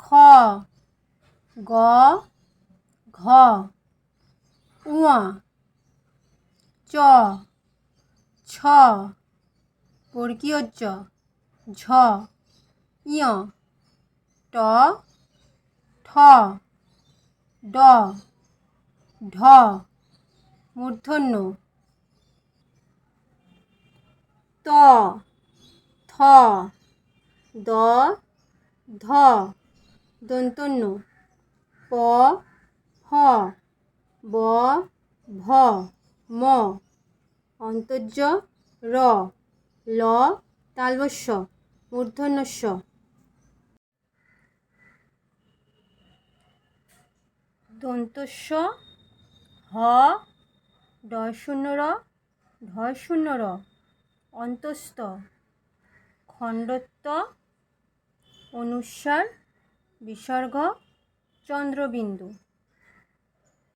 খ, গ, ঘ, ঙ, চ, ছ, বর্গীয় জ, ঝ, ঞ, ট, ঠ, ড, ঢ, মূর্ধন্য ত, থ, দ, ধ, দন্তন্য প, ফ, ব, ভ, ম, অন্তর্য র, ল, তালবস্য, মূর্ধন্যস্য। দন্তস্য হ, ডয় র, ঢয় র, অন্তস্থ, খণ্ডত্ব, অনুস্বার, বিসর্গ, চন্দ্রবিন্দু।